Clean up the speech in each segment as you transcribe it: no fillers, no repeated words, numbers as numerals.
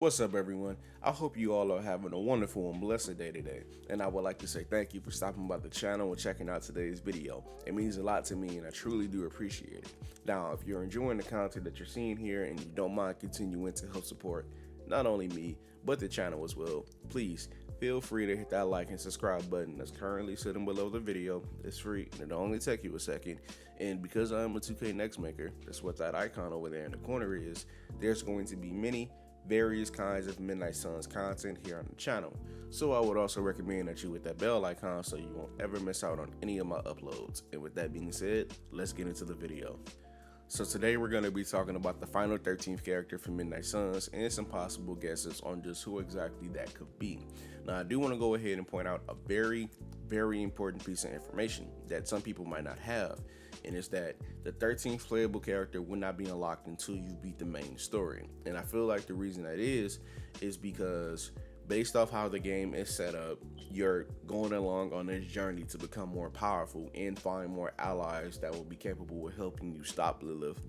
What's up, everyone? I hope you all are having a wonderful and blessed day today. And I would like to say thank you for stopping by the channel and checking out today's video. It means a lot to me and I truly do appreciate it. Now, if you're enjoying the content that you're seeing here and you don't mind continuing to help support not only me, but the channel as well, please feel free to hit that like and subscribe button that's currently sitting below the video. It's free and it'll only take you a second. And because I am a 2K Next Maker, that's what that icon over there in the corner is, there's going to be many various kinds of Midnight Suns content here on the channel. So I would also recommend that you hit that bell icon so you won't ever miss out on any of my uploads. And with that being said, let's get into the video. So today we're going to be talking about the final 13th character for Midnight Suns and some possible guesses on just who exactly that could be. Now I do want to go ahead and point out a very important piece of information that some people might not have, and it's that the 13th playable character will not be unlocked until you beat the main story. And I feel like the reason that is because based off how the game is set up, you're going along on this journey to become more powerful and find more allies that will be capable of helping you stop Lilith.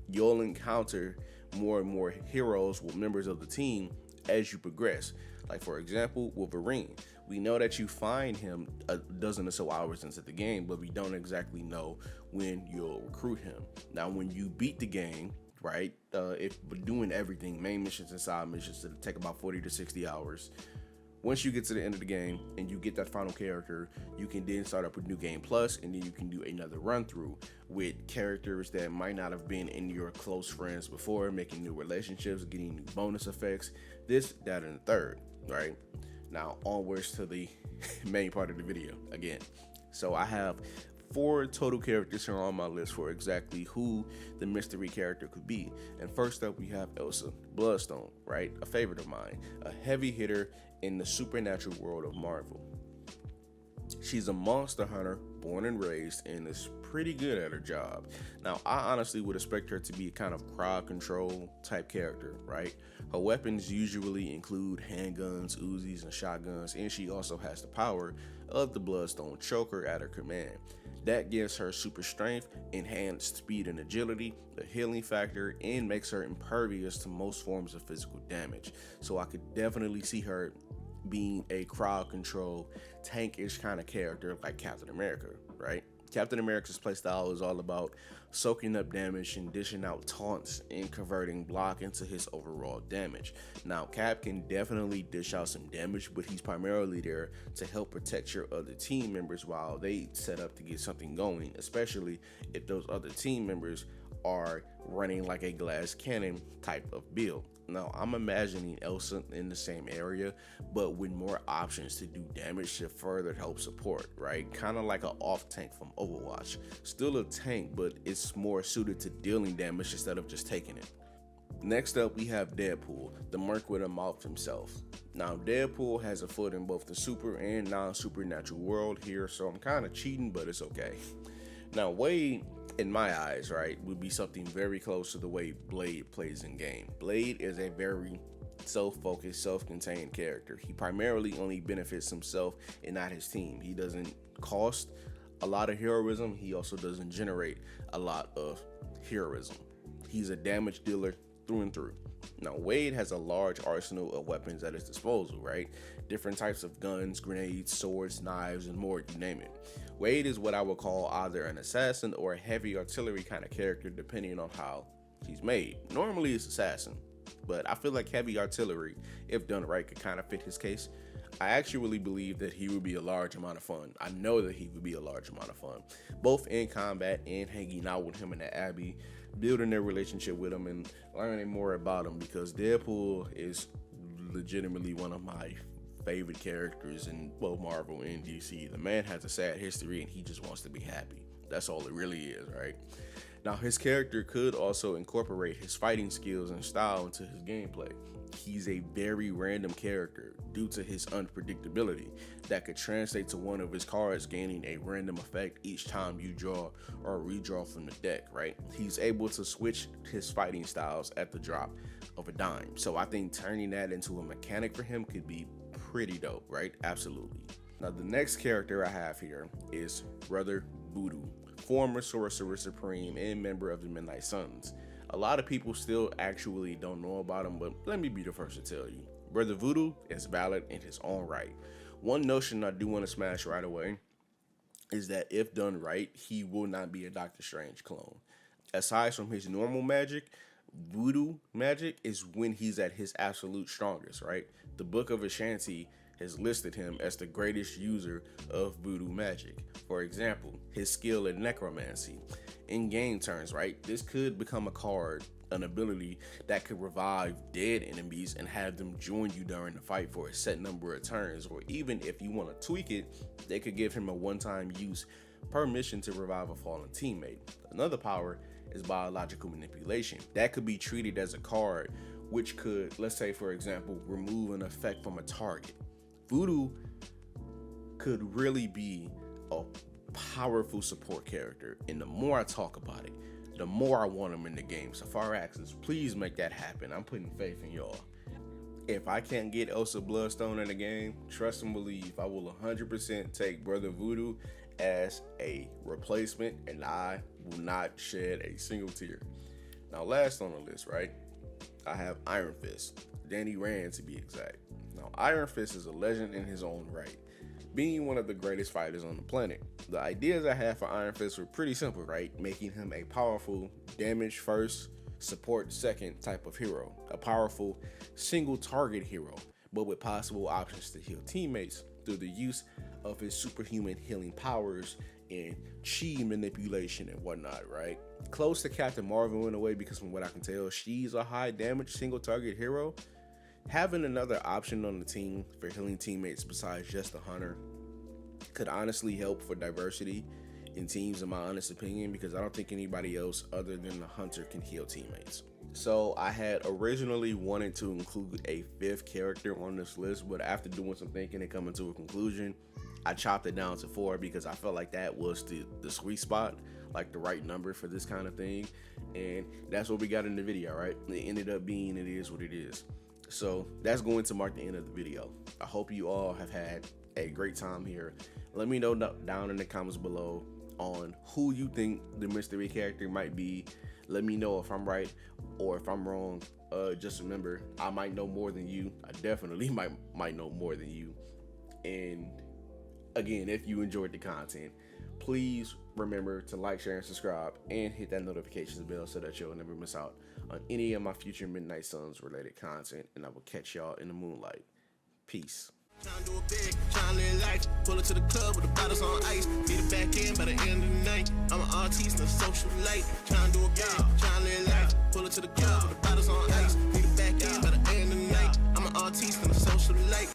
You'll encounter more and more heroes with members of the team as you progress. Like for example, Wolverine. We know that you find him a dozen or so hours into the game, but we don't exactly know when you'll recruit him. Now, when you beat the game, right, if we're doing everything, main missions and side missions, it'll take about 40 to 60 hours. Once you get to the end of the game and you get that final character, you can then start up with New Game Plus, and then you can do another run through with characters that might not have been in your close friends before, making new relationships, getting new bonus effects, this, that, and the third, right? Now onwards to the main part of the video again. So I have 4 total characters here on my list for exactly who the mystery character could be. And first up, we have Elsa Bloodstone, right? A favorite of mine, a heavy hitter in the supernatural world of Marvel. She's a monster hunter, born and raised, and is pretty good at her job. Now, I honestly would expect her to be a kind of crowd control type character, right? Her weapons usually include handguns, Uzis, and shotguns, and she also has the power of the Bloodstone choker at her command. That gives her super strength, enhanced speed and agility, a healing factor, and makes her impervious to most forms of physical damage. So I could definitely see her being a crowd control, tankish kind of character like Captain America, right? Captain America's playstyle is all about soaking up damage and dishing out taunts and converting block into his overall damage. Now, Cap can definitely dish out some damage, but he's primarily there to help protect your other team members while they set up to get something going, especially if those other team members are running like a glass cannon type of build. Now, I'm imagining Elsa in the same area, but with more options to do damage to further help support, right? Kind of like an off tank from Overwatch. Still a tank, but it's more suited to dealing damage instead of just taking it. Next up, we have Deadpool, the merc with a mouth himself. Now, Deadpool has a foot in both the super and non-supernatural world here, so I'm kind of cheating, but it's okay. Now, Wade, in my eyes, right, would be something very close to the way Blade plays in game. Blade is a very self-focused, self-contained character. He primarily only benefits himself and not his team. He doesn't cost a lot of heroism. He also doesn't generate a lot of heroism. He's a damage dealer through and through. Now, Wade has a large arsenal of weapons at his disposal, right? Different types of guns, grenades, swords, knives, and more, you name it. Wade is what I would call either an assassin or a heavy artillery kind of character, depending on how he's made. Normally it's assassin, but I feel like heavy artillery, if done right, could kind of fit his case. I actually believe that he would be a large amount of fun. I know that he would be a large amount of fun, both in combat and hanging out with him in the Abbey, building their relationship with him and learning more about him, because Deadpool is legitimately one of my favorite characters in both Marvel and DC. The man has a sad history and he just wants to be happy. That's all it really is, right? Now, his character could also incorporate his fighting skills and style into his gameplay. He's a very random character due to his unpredictability that could translate to one of his cards gaining a random effect each time you draw or redraw from the deck, right? He's able to switch his fighting styles at the drop of a dime. So I think turning that into a mechanic for him could be pretty dope, right? Absolutely. Now, the next character I have here is Brother Voodoo, former Sorcerer Supreme and member of the Midnight Suns. A lot of people still actually don't know about him, but let me be the first to tell you. Brother Voodoo is valid in his own right. One notion I do want to smash right away is that if done right, he will not be a Doctor Strange clone. Aside from his normal magic, voodoo magic is when he's at his absolute strongest, right? The Book of Ashanti has listed him as the greatest user of voodoo magic. For example, his skill in necromancy. In game turns, right? This could become a card, an ability that could revive dead enemies and have them join you during the fight for a set number of turns. Or even if you want to tweak it, they could give him a one-time use per mission to revive a fallen teammate. Another power is biological manipulation. That could be treated as a card, which could, let's say for example, remove an effect from a target. Voodoo could really be a powerful support character, and the more I talk about it, the more I want him in the game. So Faraxis, please make that happen. I'm putting faith in y'all. If I can't get Elsa Bloodstone in the game, trust and believe, I will 100% take Brother Voodoo as a replacement, and I will not shed a single tear. Now, last on the list, right? I have Iron Fist, Danny Rand to be exact. Now, Iron Fist is a legend in his own right, being one of the greatest fighters on the planet. The ideas I had for Iron Fist were pretty simple, right? Making him a powerful damage first, support second type of hero, a powerful single target hero, but with possible options to heal teammates through the use of his superhuman healing powers and chi manipulation and whatnot, right? Close to Captain Marvel in a way, because from what I can tell, she's a high damage single target hero. Having another option on the team for healing teammates besides just the hunter could honestly help for diversity in teams, in my honest opinion, because I don't think anybody else other than the hunter can heal teammates. So I had originally wanted to include a fifth character on this list, but after doing some thinking and coming to a conclusion, I chopped it down to 4 because I felt like that was the sweet spot, like the right number for this kind of thing. And that's what we got in the video, right? It ended up being, it is what it is. So that's going to mark the end of the video. I hope you all have had a great time here. Let me know down in the comments below on who you think the mystery character might be. Let me know if I'm right or if I'm wrong. Just remember, I might know more than you. I definitely might know more than you. And again, if you enjoyed the content, please remember to like, share, and subscribe, and hit that notifications bell so that you'll never miss out on any of my future Midnight Suns related content. And I will catch y'all in the moonlight. Peace. Tryna do it big, tryna live life. Pull it to the club with the bottles on ice. Be the back end by the end of the night. I'm an artiste and a social light. Tryna do it big, tryna live life. Pull it to the club with the bottles on ice. Be the back end by the end of the night. I'm an artiste and a social light.